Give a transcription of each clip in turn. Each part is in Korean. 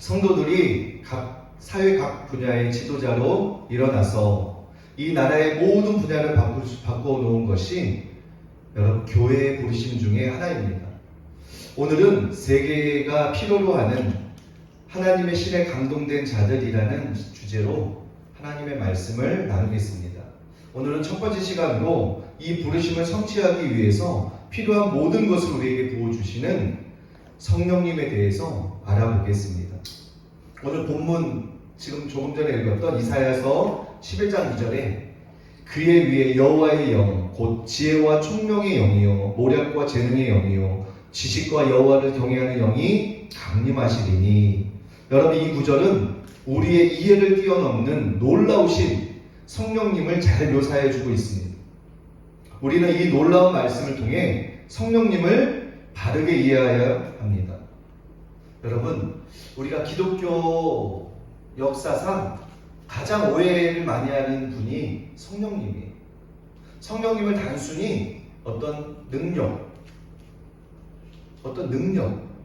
성도들이 사회 각 분야의 지도자로 일어나서 이 나라의 모든 분야를 바꿔 놓은 것이 여러분 교회의 부르심 중에 하나입니다. 오늘은 세계가 필요로 하는 하나님의 신에 감동된 자들이라는 주제로 하나님의 말씀을 나누겠습니다. 오늘은 첫 번째 시간으로 이 부르심을 성취하기 위해서 필요한 모든 것을 우리에게 부어주시는 성령님에 대해서 알아보겠습니다. 오늘 본문 지금 조금 전에 읽었던 이사야서 11장 2절에 그의 위에 여호와의 영 곧 지혜와 총명의 영이요 모략과 재능의 영이요 지식과 여호와를 경외하는 영이 강림하시리니. 여러분, 이 구절은 우리의 이해를 뛰어넘는 놀라우신 성령님을 잘 묘사해 주고 있습니다. 우리는 이 놀라운 말씀을 통해 성령님을 바르게 이해해야 합니다. 여러분, 우리가 기독교 역사상 가장 오해를 많이 하는 분이 성령님이에요. 성령님을 단순히 어떤 능력,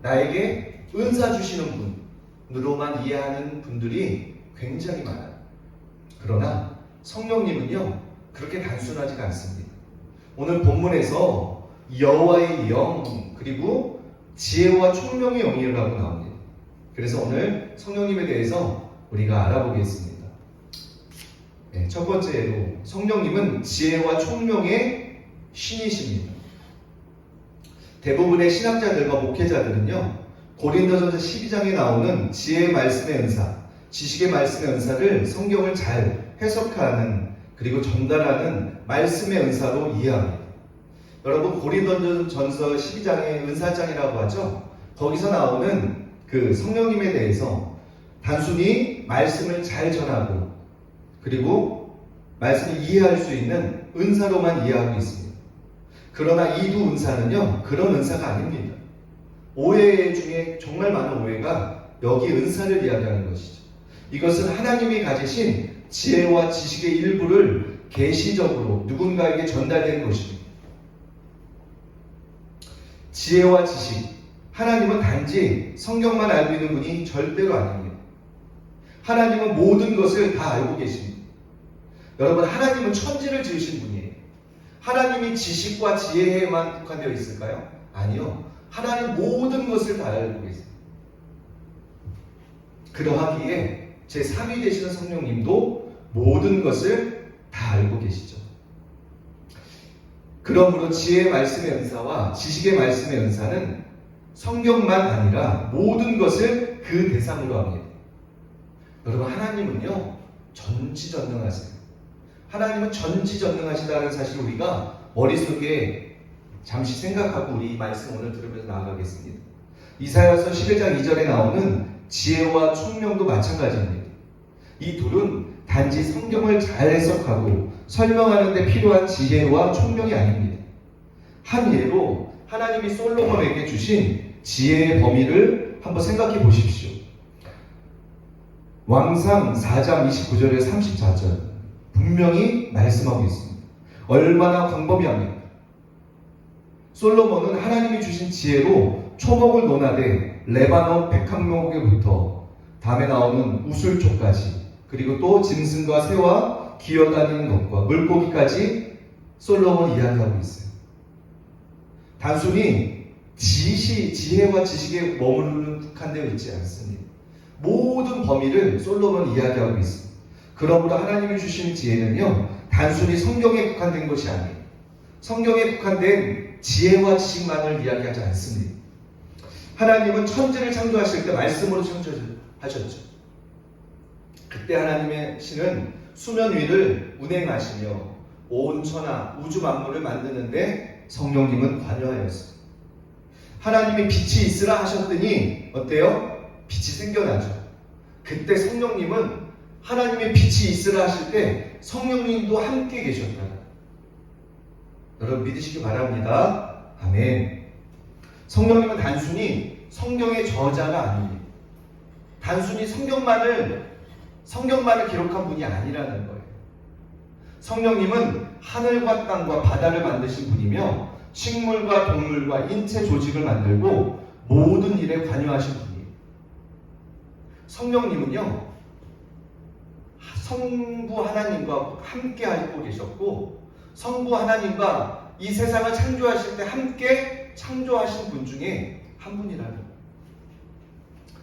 나에게 은사 주시는 분으로만 이해하는 분들이 굉장히 많아요. 그러나 성령님은요, 그렇게 단순하지가 않습니다. 오늘 본문에서 여호와의 영 그리고 지혜와 총명의 영이라고 나옵니다. 그래서 오늘 성령님에 대해서 우리가 알아보겠습니다. 첫 번째로 성령님은 지혜와 총명의 신이십니다. 대부분의 신학자들과 목회자들은요, 고린도전서 12장에 나오는 지혜의 말씀의 은사, 지식의 말씀의 은사를 성경을 잘 해석하는 그리고 전달하는 말씀의 은사로 이해합니다. 여러분, 고린도전서 12장의 은사장이라고 하죠. 거기서 나오는 그 성령님에 대해서 단순히 말씀을 잘 전하고 그리고 말씀을 이해할 수 있는 은사로만 이해하고 있습니다. 그러나 이 두 은사는요, 그런 은사가 아닙니다. 오해 중에 정말 많은 오해가 여기 은사를 이야기하는 것이죠. 이것은 하나님이 가지신 지혜와 지식의 일부를 계시적으로 누군가에게 전달되는 것입니다. 지혜와 지식, 하나님은 단지 성경만 알고 있는 분이 절대로 아닙니다. 하나님은 모든 것을 다 알고 계십니다. 여러분, 하나님은 천지를 지으신 분이에요. 하나님이 지식과 지혜에만 국한되어 있을까요? 아니요. 하나님 모든 것을 다 알고 계세요. 그러하기에 제3위 되시는 성령님도 모든 것을 다 알고 계시죠. 그러므로 지혜의 말씀의 은사와 지식의 말씀의 은사는 성경만 아니라 모든 것을 그 대상으로 합니다. 여러분, 하나님은요, 전지전능하세요. 하나님은 전지전능하시다는 사실을 우리가 머릿속에 잠시 생각하고 우리 이 말씀 오늘 들으면서 나아가겠습니다. 이사야서 11장 2절에 나오는 지혜와 총명도 마찬가지입니다. 이 둘은 단지 성경을 잘 해석하고 설명하는 데 필요한 지혜와 총명이 아닙니다. 한 예로 하나님이 솔로몬에게 주신 지혜의 범위를 한번 생각해 보십시오. 왕상 4장 29절에 34절 분명히 말씀하고 있습니다. 얼마나 광범위합니까? 솔로몬은 하나님이 주신 지혜로 초목을 논하되 레바논 백합목에부터 다음에 나오는 우술초까지 그리고 또 짐승과 새와 기어다니는 것과 물고기까지 솔로몬이 이야기하고 있어요. 단순히 지혜와 지식에 머무르는 국한되어 있지 않습니다. 모든 범위를 솔로몬이 이야기하고 있습니다. 그러므로 하나님이 주신 지혜는요, 단순히 성경에 국한된 것이 아니에요. 성경에 국한된 지혜와 지식만을 이야기하지 않습니다. 하나님은 천지를 창조하실 때 말씀으로 창조하셨죠. 그때 하나님의 신은 수면 위를 운행하시며 온 천하 우주 만물을 만드는데 성령님은 관여하였어요. 하나님이 빛이 있으라 하셨더니 어때요? 빛이 생겨나죠. 그때 성령님은 하나님의 빛이 있으라 하실 때 성령님도 함께 계셨다. 여러분 믿으시기 바랍니다. 아멘. 성령님은 단순히 성경의 저자가 아닙니다. 단순히 성경만을 기록한 분이 아니라는 거예요. 성령님은 하늘과 땅과 바다를 만드신 분이며 식물과 동물과 인체 조직을 만들고 모든 일에 관여하신 분이에요. 성령님은요, 성부 하나님과 함께 하고 계셨고, 성부 하나님과 이 세상을 창조하실 때 함께 창조하신 분 중에 한 분이라는 거예요.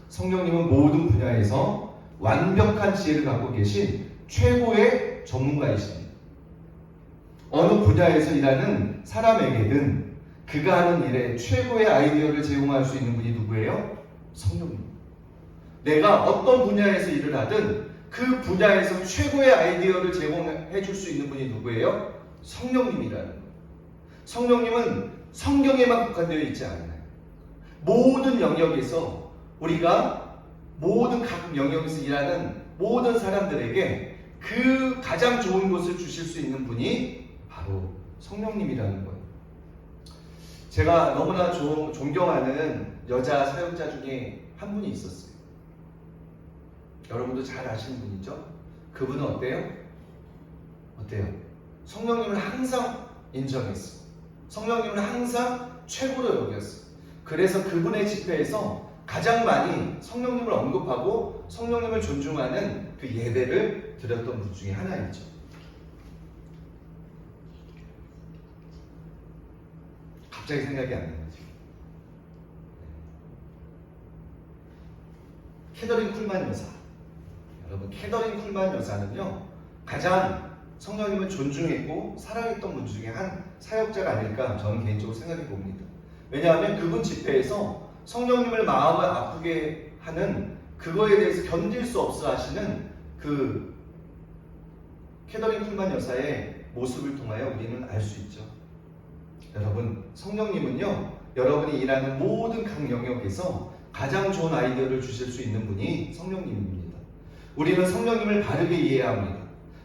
성령님은 모든 분야에서 완벽한 지혜를 갖고 계신 최고의 전문가이십니다. 어느 분야에서 일하는 사람에게는 그가 하는 일에 최고의 아이디어를 제공할 수 있는 분이 누구예요? 성령님. 내가 어떤 분야에서 일을 하든 그 분야에서 최고의 아이디어를 제공해 줄 수 있는 분이 누구예요? 성령님이라는 거예요. 성령님은 성경에만 국한되어 있지 않아요. 모든 영역에서 우리가 모든 각 영역에서 일하는 모든 사람들에게 그 가장 좋은 것을 주실 수 있는 분이 바로 성령님이라는 거예요. 제가 너무나 존경하는 여자 사역자 중에 한 분이 있었어요. 여러분도 잘 아시는 분이죠? 그분은 어때요? 성령님을 항상 인정했어요. 성령님을 항상 최고로 여겼어요. 그래서 그분의 집회에서 가장 많이 성령님을 언급하고 성령님을 존중하는 그 예배를 드렸던 분 중에 하나이죠. 갑자기 생각이 안 나요. 캐더린 쿨만 여사. 여러분, 캐더린 쿨만 여사는요, 가장 성령님을 존중했고 사랑했던 분 중에 한 사역자가 아닐까 저는 개인적으로 생각해 봅니다. 왜냐하면 그분 집회에서 성령님을 마음을 아프게 하는 그거에 대해서 견딜 수 없어 하시는 그 캐더린 쿨만 여사의 모습을 통하여 우리는 알 수 있죠. 여러분, 성령님은요, 여러분이 일하는 모든 각 영역에서 가장 좋은 아이디어를 주실 수 있는 분이 성령님입니다. 우리는 성령님을 바르게 이해해야 합니다.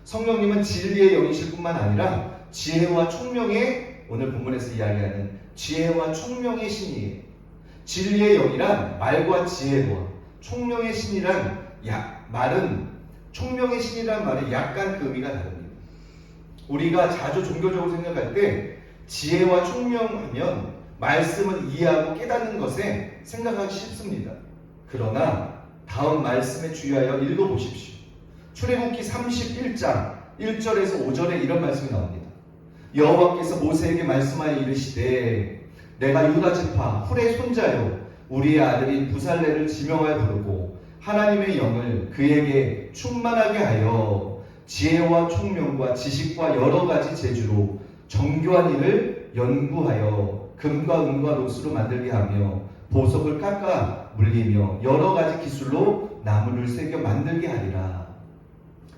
성령님은 진리의 영이실 뿐만 아니라 지혜와 총명의, 오늘 본문에서 이야기하는 지혜와 총명의 신이에요. 진리의 영이란 말과 지혜와, 총명의 신이란 총명의 신이란 말은 약간 그 의미가 다릅니다. 우리가 자주 종교적으로 생각할 때 지혜와 총명하면 말씀을 이해하고 깨닫는 것에 생각하기 쉽습니다. 그러나 다음 말씀에 주의하여 읽어보십시오. 출애굽기 31장 1절에서 5절에 이런 말씀이 나옵니다. 여호와께서 모세에게 말씀하여 이르시되 내가 유다 지파 훌의 손자요 우리의 아들인 부살레를 지명하여 부르고 하나님의 영을 그에게 충만하게 하여 지혜와 총명과 지식과 여러 가지 재주로 정교한 일을 연구하여 금과 은과 롯으로 만들게 하며 보석을 깎아 물리며 여러 가지 기술로 나무를 새겨 만들게 하리라.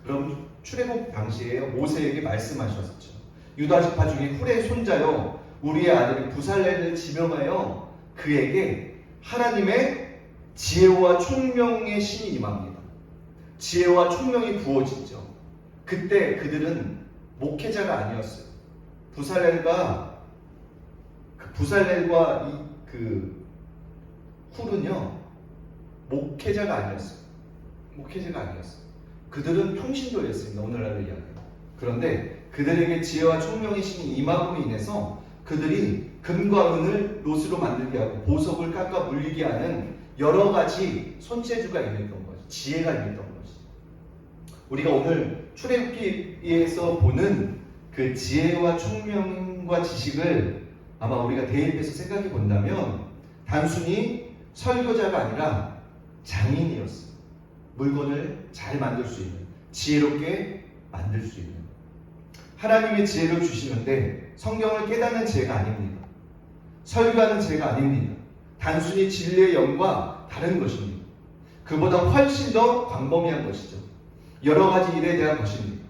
그럼 출애굽 당시에 모세에게 말씀하셨죠. 유다 지파 중에 훌의 손자요 우리의 아들인 부살레를 지명하여 그에게 하나님의 지혜와 총명의 신이 임합니다. 지혜와 총명이 부어지죠. 그때 그들은 목회자가 아니었어요. 부살렐과 그 훌은요 목회자가 아니었어요. 그들은 평신도였습니다. 오늘날로 이야기해요. 그런데 그들에게 지혜와 총명의 신이 임함으로 인해서 그들이 금과 은을 롯으로 만들게 하고 보석을 깎아 물리게 하는 여러 가지 손재주가 임했던 거죠. 지혜가 임했던 거죠. 우리가 오늘 출애굽기에서 보는 그 지혜와 총명과 지식을 아마 우리가 대입해서 생각해 본다면 단순히 설교자가 아니라 장인이었어요. 물건을 잘 만들 수 있는, 지혜롭게 만들 수 있는. 하나님의 지혜를 주시는데 성경을 깨닫는 지혜가 아닙니다. 설교하는 지혜가 아닙니다. 단순히 진리의 영과 다른 것입니다. 그보다 훨씬 더 광범위한 것이죠. 여러 가지 일에 대한 것입니다.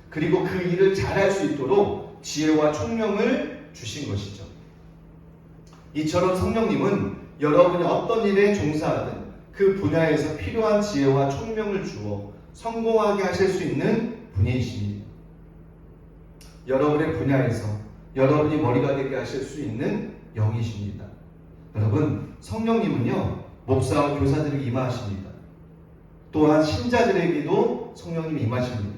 그리고 그 일을 잘할 수 있도록 지혜와 총명을 주신 것이죠. 이처럼 성령님은 여러분이 어떤 일에 종사하든 그 분야에서 필요한 지혜와 총명을 주어 성공하게 하실 수 있는 분이십니다. 여러분의 분야에서 여러분이 머리가 되게 하실 수 있는 영이십니다. 여러분, 성령님은요 목사와 교사들에게 임하십니다. 또한 신자들에게도 성령님이 임하십니다.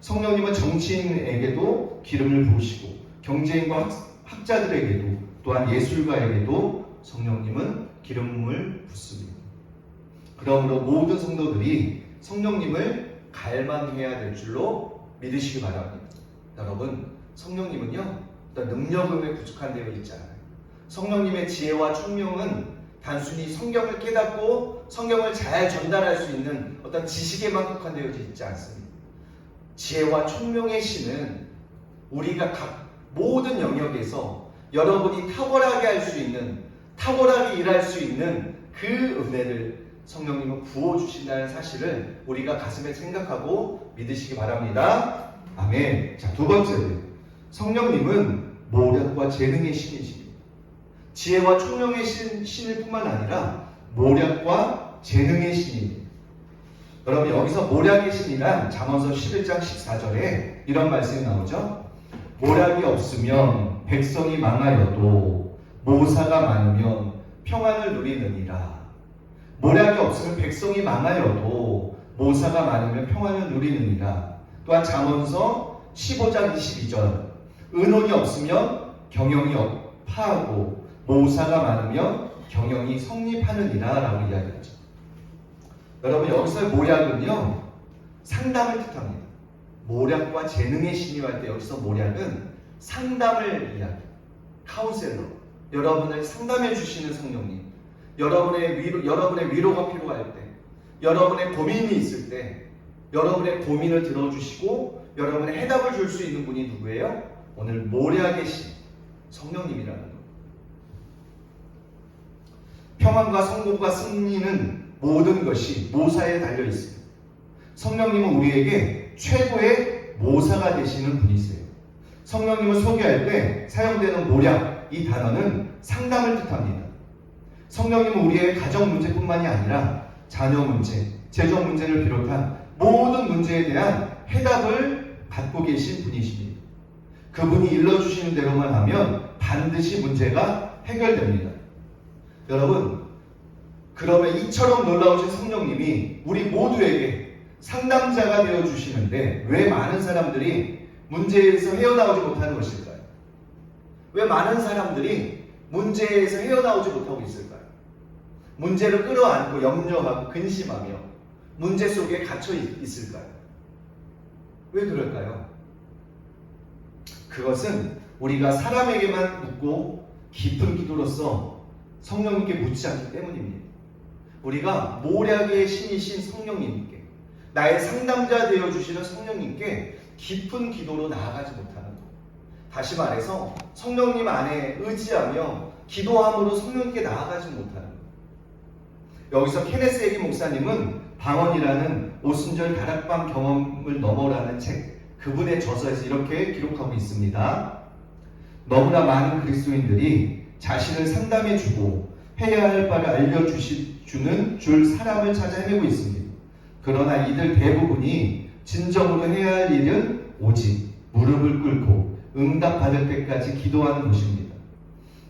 성령님은 정치인에게도 기름을 부으시고 경제인과 학자들에게도 또한 예술가에게도 성령님은 기름을 붓습니다. 그러므로 모든 성도들이 성령님을 갈망해야 될 줄로 믿으시기 바랍니다. 여러분, 성령님은요, 어떤 능력에 부족한 되어 있지 않아요. 성령님의 지혜와 총명은 단순히 성경을 깨닫고 성경을 잘 전달할 수 있는 어떤 지식에만 국한되어 있지 않습니다. 지혜와 총명의 신은 우리가 각 모든 영역에서 여러분이 탁월하게 할 수 있는, 탁월하게 일할 수 있는 그 은혜를 성령님은 부어주신다는 사실을 우리가 가슴에 생각하고 믿으시기 바랍니다. 아멘. 자, 두 번째로 성령님은 모략과 재능의 신이십니다. 지혜와 총명의 신일 뿐만 아니라 모략과 재능의 신입니다. 여러분, 여기서 모략의 신이란 잠언서 11장 14절에 이런 말씀이 나오죠. 모략이 없으면 백성이 망하여도 모사가 많으면 평안을 누리느니라. 모략이 없으면 백성이 망하여도 모사가 많으면 평안을 누리느니라. 또한 잠언서 15장 22절 은혼이 없으면 경영이 파하고 모사가 많으면 경영이 성립하느니라 라고 이야기하죠. 여러분, 여기서의 모략은요, 상담을 뜻합니다. 모략과 재능의 신이 할 때 여기서 모략은 상담을 이야기해요. 카운셀러, 여러분을 상담해 주시는 성령님, 여러분의 위로가 필요할 때, 여러분의 고민이 있을 때 여러분의 고민을 들어주시고 여러분의 해답을 줄 수 있는 분이 누구예요? 오늘 모략의 신, 성령님이라는 것. 평안과 성공과 승리는 모든 것이 모사에 달려 있습니다. 성령님은 우리에게 최고의 모사가 되시는 분이세요. 성령님을 소개할 때 사용되는 모략, 이 단어는 상담을 뜻합니다. 성령님은 우리의 가정 문제뿐만이 아니라 자녀 문제, 재정 문제를 비롯한 모든 문제에 대한 해답을 갖고 계신 분이십니다. 그분이 일러주시는 대로만 하면 반드시 문제가 해결됩니다. 여러분, 그러면 이처럼 놀라우신 성령님이 우리 모두에게 상담자가 되어주시는데 왜 많은 사람들이 문제에서 헤어나오지 못하는 것일까요? 왜 많은 사람들이 문제에서 헤어나오지 못하고 있을까요? 문제를 끌어안고 염려하고 근심하며 문제 속에 갇혀 있을까요? 왜 그럴까요? 그것은 우리가 사람에게만 묻고 깊은 기도로서 성령님께 묻지 않기 때문입니다. 우리가 모략의 신이신 성령님께, 나의 상담자 되어주시는 성령님께 깊은 기도로 나아가지 못하는 것. 다시 말해서 성령님 안에 의지하며 기도함으로 성령님께 나아가지 못하는 것. 여기서 케네스 에기 목사님은 방언이라는 오순절 다락방 경험을 넘어라는 책, 그분의 저서에서 이렇게 기록하고 있습니다. 너무나 많은 그리스도인들이 자신을 상담해주고 해야 할 바를 알려주는 사람을 찾아 헤매고 있습니다. 그러나 이들 대부분이 진정으로 해야 할 일은 오직 무릎을 꿇고 응답받을 때까지 기도하는 것입니다.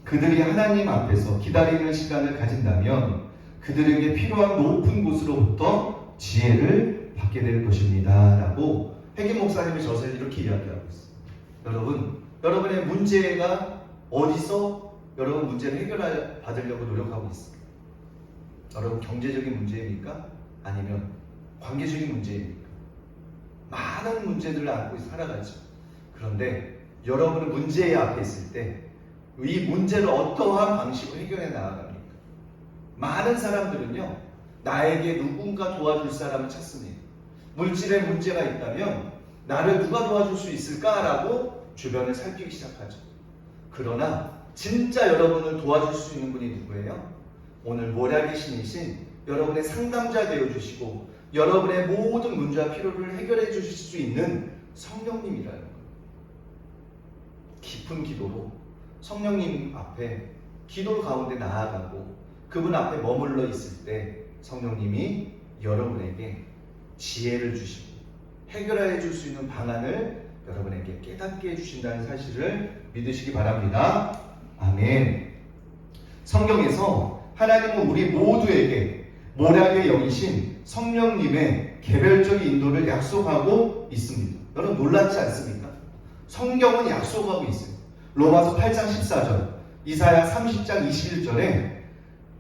그들이 하나님 앞에서 기다리는 시간을 가진다면 그들에게 필요한 높은 곳으로부터 지혜를 받게 될 것입니다. 라고 해김 목사님의 저서에 이렇게 이야기하고 있습니다. 여러분의 문제가 어디서 여러분 문제를 해결받으려고 노력하고 있습니까? 여러분 경제적인 문제입니까? 아니면 관계적인 문제입니까? 많은 문제들을 안고 살아가죠. 그런데 여러분은 문제 앞에 있을 때 이 문제를 어떠한 방식으로 해결해 나아갑니까? 많은 사람들은요, 나에게 누군가 도와줄 사람을 찾습니다. 물질에 문제가 있다면 나를 누가 도와줄 수 있을까라고 주변을 살피기 시작하죠. 그러나 진짜 여러분을 도와줄 수 있는 분이 누구예요? 오늘 모략의 신이신 여러분의 상담자 되어주시고 여러분의 모든 문제와 필요를 해결해 주실 수 있는 성령님이라는 거예요. 깊은 기도로 성령님 앞에 기도 가운데 나아가고 그분 앞에 머물러 있을 때 성령님이 여러분에게 지혜를 주시고 해결해 줄 수 있는 방안을 여러분에게 깨닫게 해주신다는 사실을 믿으시기 바랍니다. 아멘. 성경에서 하나님은 우리 모두에게 모략의 영이신 성령님의 개별적인 인도를 약속하고 있습니다. 여러분 놀랍지 않습니까? 성경은 약속하고 있어요. 로마서 8장 14절, 이사야 30장 21절에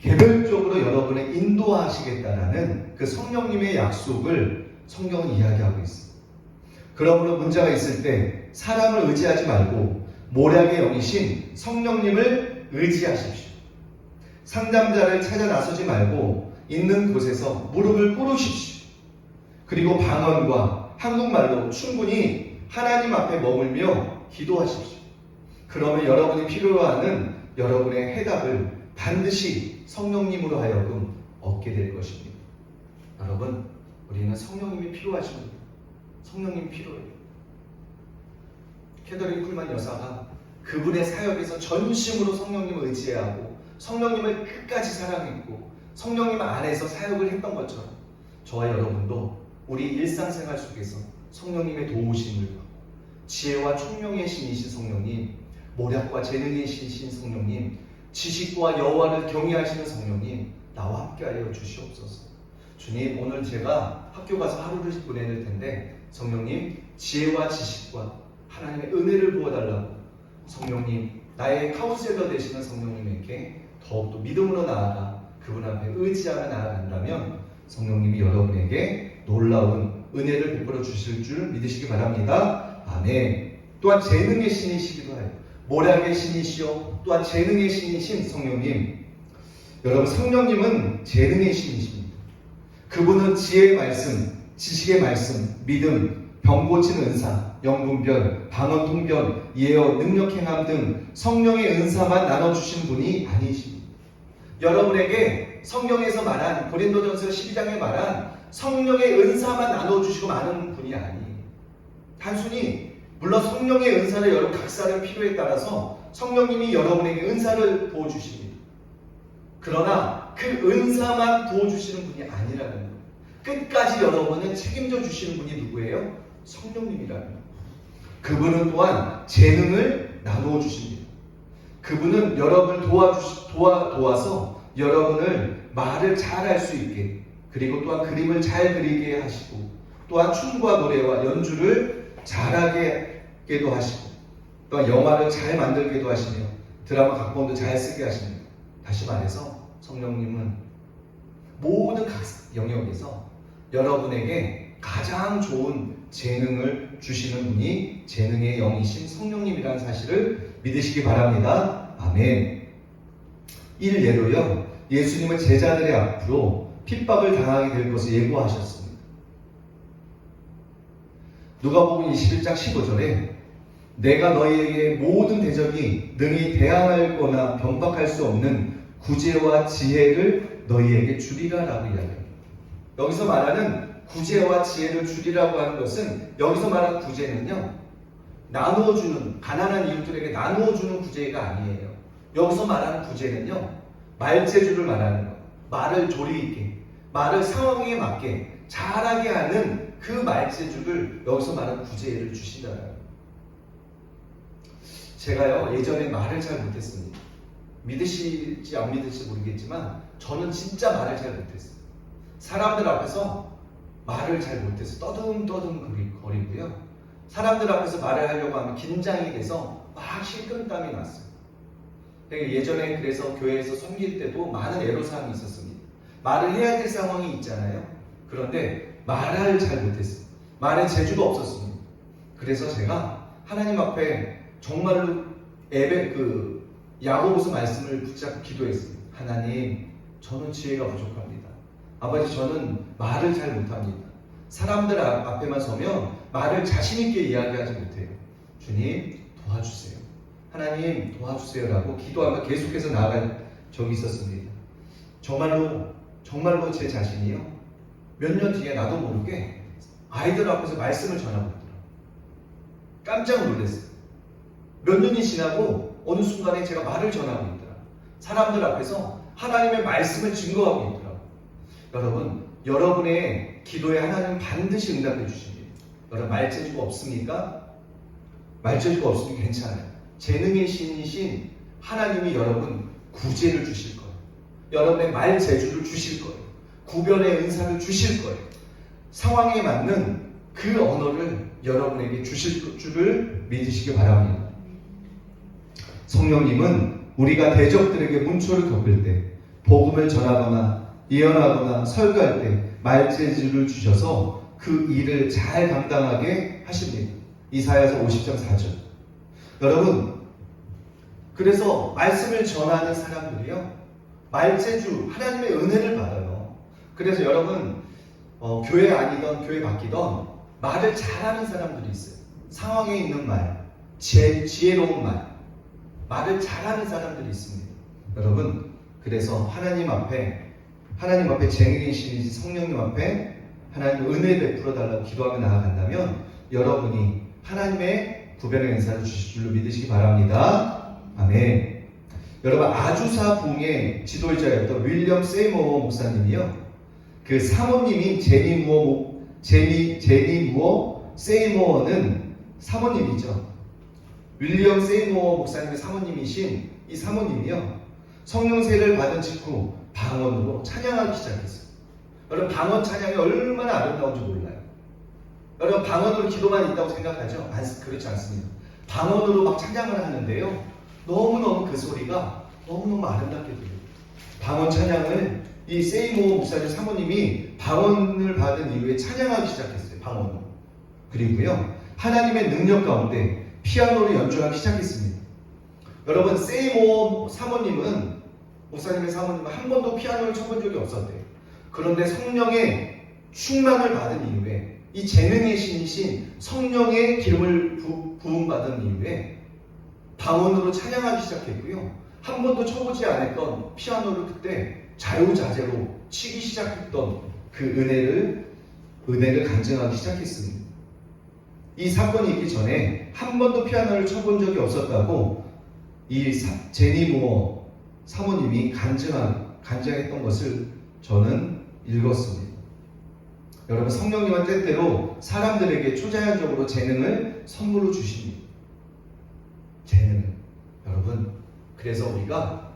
개별적으로 여러분을 인도하시겠다라는 그 성령님의 약속을 성경은 이야기하고 있습니다. 그러므로 문제가 있을 때 사람을 의지하지 말고 모략의 영이신 성령님을 의지하십시오. 상담자를 찾아 나서지 말고 있는 곳에서 무릎을 꿇으십시오. 그리고 방언과 한국말로 충분히 하나님 앞에 머물며 기도하십시오. 그러면 여러분이 필요로 하는 여러분의 해답을 반드시 성령님으로 하여금 얻게 될 것입니다. 여러분, 우리는 성령님이 필요하십니다. 성령님이 필요해요. 캐더린 쿨만 여사가 그분의 사역에서 전심으로 성령님을 의지하고 성령님을 끝까지 사랑했고 성령님 안에서 사역을 했던 것처럼 저와 여러분도 우리 일상생활 속에서 성령님의 도우심을 받고 지혜와 총명의 신이신 성령님, 모략과 재능의 신이신 성령님, 지식과 여호와를 경외하시는 성령님, 나와 함께하여 주시옵소서. 주님, 오늘 제가 학교 가서 하루를 보내는 텐데 성령님, 지혜와 지식과 하나님의 은혜를 부어달라고 성령님, 나의 카운셀러 되시는 성령님에게 더욱더 믿음으로 나아가 그분 앞에 의지하며 나아간다면 성령님이 여러분에게 놀라운 은혜를 베풀어 주실 줄 믿으시기 바랍니다. 아멘. 또한 재능의 신이시기도 해요. 모략의 신이시요 또한 재능의 신이신 성령님. 여러분, 성령님은 재능의 신이십니다. 그분은 지혜의 말씀, 지식의 말씀, 믿음, 병 고치는 은사, 영분별, 방언 통변, 예언, 능력 행함 등 성령의 은사만 나눠주신 분이 아니십니다. 여러분에게 성경에서 말한 고린도전서 12장에 말한 성령의 은사만 나눠주시고 마는 분이 아니에요. 단순히 물론 성령의 은사를 여러분 각 사람 필요에 따라서 성령님이 여러분에게 은사를 부어주십니다. 그러나 그 은사만 부어주시는 분이 아니라는 거예요. 끝까지 여러분을 책임져 주시는 분이 누구예요? 성령님이라는 거예요. 그분은 또한 재능을 나누어 주십니다. 그분은 여러분을 도와서 여러분을 말을 잘 할 수 있게, 그리고 또한 그림을 잘 그리게 하시고, 또한 춤과 노래와 연주를 잘하게도 하시고, 또한 영화를 잘 만들게도 하시며 드라마 각본도 잘 쓰게 하십니다. 다시 말해서 성령님은 모든 각 영역에서 여러분에게 가장 좋은 재능을 주시는 분이 재능의 영이신 성령님이라는 사실을 믿으시기 바랍니다. 아멘. 일례로요, 예수님은 제자들의 앞으로 핍박을 당하게 될 것을 예고하셨습니다. 누가복음 21장 15절에 내가 너희에게 모든 대적이 능히 대항할 거나 변박할 수 없는 구제와 지혜를 너희에게 주리라 라고 이야기합니다. 여기서 말하는 구제와 지혜를 주리라고 하는 것은, 여기서 말하는 구제는요, 나누어주는, 가난한 이웃들에게 나누어주는 구제가 아니에요. 여기서 말하는 구제는요, 말재주를 말하는 거예요. 말을 조리 있게, 말을 상황에 맞게 잘하게 하는 그 말재주를 여기서 말하는 구제를 주신다는 거예요. 제가요, 예전에 말을 잘 못했습니다. 믿으실지 안 믿으실지 모르겠지만 저는 진짜 말을 잘 못했어요. 사람들 앞에서 말을 잘 못해서 떠듬떠듬 거리고요. 사람들 앞에서 말을 하려고 하면 긴장이 돼서 막 식은땀이 났어요. 예전에 그래서 교회에서 섬길 때도 많은 애로사항이 있었습니다. 말을 해야 될 상황이 있잖아요. 그런데 말을 잘 못했어요. 말에 재주가 없었습니다. 그래서 제가 하나님 앞에 정말로 야고보서 말씀을 붙잡고 기도했습니다. 하나님, 저는 지혜가 부족합니다. 아버지, 저는 말을 잘 못합니다. 사람들 앞에만 서면 말을 자신있게 이야기하지 못해요. 주님, 도와주세요. 하나님, 도와주세요라고 기도하며 계속해서 나아간 적이 있었습니다. 정말로 제 자신이요, 몇 년 뒤에 나도 모르게 아이들 앞에서 말씀을 전하고 있더라고요. 깜짝 놀랐어요. 몇 년이 지나고 어느 순간에 제가 말을 전하고 있더라고요. 사람들 앞에서 하나님의 말씀을 증거하고 있더라고요. 여러분, 여러분의 기도에 하나님은 반드시 응답해 주십니다. 여러분, 말재주가 없습니까? 말재주가 없으면 괜찮아요. 재능의 신이신 하나님이 여러분 구제를 주실 거예요. 여러분의 말재주를 주실 거예요. 구별의 은사를 주실 거예요. 상황에 맞는 그 언어를 여러분에게 주실 줄을 믿으시기 바랍니다. 성령님은 우리가 대적들에게 문초를 겪을 때 복음을 전하거나 예언하거나 설교할 때 말재주를 주셔서 그 일을 잘 감당하게 하십니다. 이사야서 50장 4절. 여러분, 그래서 말씀을 전하는 사람들이요, 말재주, 하나님의 은혜를 받아요. 그래서 여러분, 교회 아니던 교회 바뀌던 말을 잘하는 사람들이 있어요. 상황에 있는 말, 지혜로운 말을 잘하는 사람들이 있습니다. 여러분, 그래서 하나님 앞에 재능이신 성령님 앞에 하나님 은혜 베풀어 달라고 기도하며 나아간다면 여러분이 하나님의 구별의 은사를 주실 줄로 믿으시기 바랍니다. 아멘. 여러분, 아주사 부흥의 지도자였던 윌리엄 세이모어 목사님이요, 그 사모님인 제니 무어 세이모어는 사모님이죠. 윌리엄 세이모어 목사님의 사모님이신 이 사모님이요, 성령 세례를 받은 직후 방언으로 찬양하기 시작했어요. 여러분, 방언 찬양이 얼마나 아름다운지 몰라요. 여러분, 방언으로 기도만 있다고 생각하죠? 그렇지 않습니다. 방언으로 막 찬양을 하는데요, 너무너무 그 소리가 너무너무 아름답게 들려요. 방언 찬양을 이 세이모 목사님 사모님이 방언을 받은 이후에 찬양하기 시작했어요. 방언으로. 그리고요, 하나님의 능력 가운데 피아노를 연주하기 시작했습니다. 여러분, 세이모 사모님은, 목사님의 사모님은 한 번도 피아노를 쳐본 적이 없었대요. 그런데 성령의 충만을 받은 이후에, 이 재능의 신이신 성령의 기름을 부음받은 이후에 방언으로 찬양하기 시작했고요, 한 번도 쳐보지 않았던 피아노를 그때 자유자재로 치기 시작했던 그 은혜를 간증하기 시작했습니다. 이 사건이 있기 전에 한 번도 피아노를 쳐본 적이 없었다고 이 제니 무어 사모님이 간증했던 것을 저는 읽었습니다. 여러분, 성령님은 때때로 사람들에게 초자연적으로 재능을 선물로 주십니다. 재능. 여러분, 그래서 우리가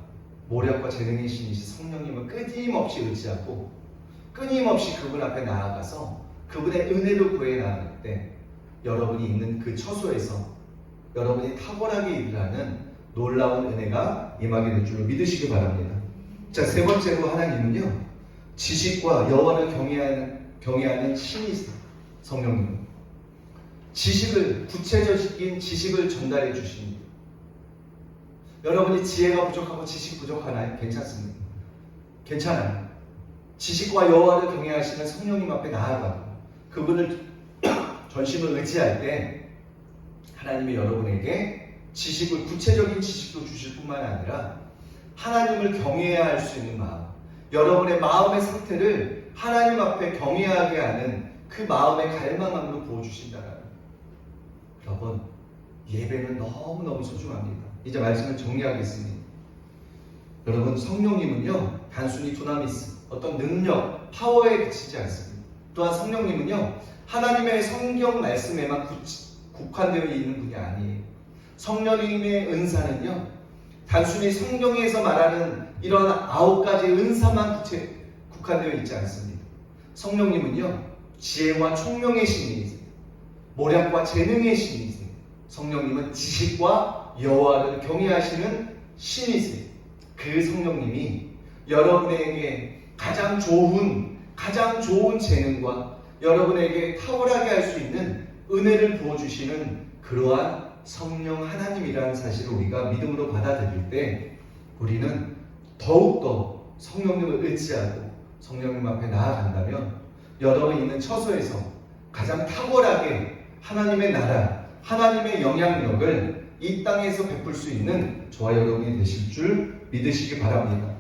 모략과 재능의 신이신 성령님을 끊임없이 의지하고 끊임없이 그분 앞에 나아가서 그분의 은혜를 구해 나갈 때 여러분이 있는 그 처소에서 여러분이 탁월하게 일하는 놀라운 은혜가 임하게 될 줄로 믿으시기 바랍니다. 자, 세 번째로 하나님은요, 지식과 여호와를 경외하는 신이세요. 성령님은 구체적인 지식을 전달해 주십니다. 여러분이 지혜가 부족하고 지식 부족하나요? 괜찮습니다. 괜찮아요. 지식과 여호와를 경외하시는 성령님 앞에 나아가고 그분을 전심을 의지할 때 하나님이 여러분에게 구체적인 지식도 주실 뿐만 아니라 하나님을 경외해야 할 수 있는 마음, 여러분의 마음의 상태를 하나님 앞에 경외하게 하는 그 마음의 갈망함으로 부어주신다는. 여러분, 예배는 너무너무 소중합니다. 이제 말씀을 정리하겠습니다. 여러분, 성령님은요, 단순히 두나미스, 어떤 능력, 파워에 그치지 않습니다. 또한 성령님은요, 하나님의 성경 말씀에만 국한되어 있는 분이 아니에요. 성령님의 은사는요, 단순히 성경에서 말하는 이런 9가지 은사만 국한되어 있지 않습니다. 성령님은요, 지혜와 총명의 신이세요. 모략과 재능의 신이세요. 성령님은 지식과 여호와를 경외하시는 신이세요. 그 성령님이 여러분에게 가장 좋은 재능과 여러분에게 탁월하게 할 수 있는 은혜를 부어주시는 그러한 성령 하나님이라는 사실을 우리가 믿음으로 받아들일 때 우리는 더욱더 성령님을 의지하고 성령님 앞에 나아간다면 여러분이 있는 처소에서 가장 탁월하게 하나님의 나라, 하나님의 영향력을 이 땅에서 베풀 수 있는 저와 여러분이 되실 줄 믿으시기 바랍니다.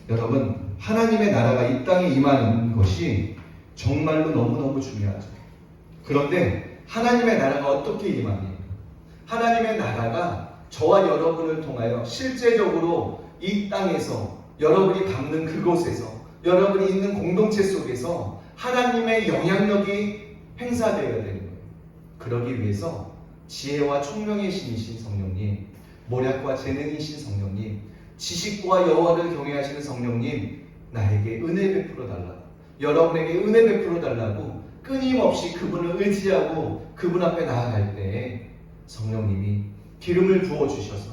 여러분, 하나님의 나라가 이 땅에 임하는 것이 정말로 너무너무 중요하죠. 그런데 하나님의 나라가 어떻게 임합니까? 하나님의 나라가 저와 여러분을 통하여 실제적으로 이 땅에서 여러분이 밟는 그곳에서 여러분이 있는 공동체 속에서 하나님의 영향력이 행사되어야 되는 거예요. 그러기 위해서 지혜와 총명의 신이신 성령님, 모략과 재능이신 성령님, 지식과 여호와를 경외하시는 성령님, 나에게 은혜 베풀어 달라고, 여러분에게 은혜 베풀어 달라고 끊임없이 그분을 의지하고 그분 앞에 나아갈 때 성령님이 기름을 부어주셔서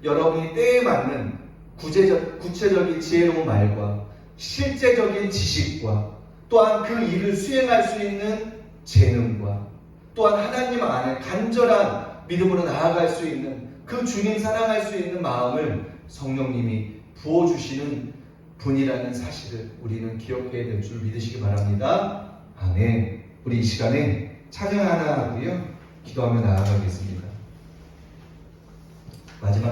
여러분이 때에 맞는 구체적인 지혜로운 말과 실제적인 지식과 또한 그 일을 수행할 수 있는 재능과 또한 하나님 안에 간절한 믿음으로 나아갈 수 있는 그 주님 사랑할 수 있는 마음을 성령님이 부어주시는 분이라는 사실을 우리는 기억해야 될 줄 믿으시기 바랍니다. 아멘. 우리 이 시간에 찬양 하나 하고요. 기도하며 나아가겠습니다. 마지막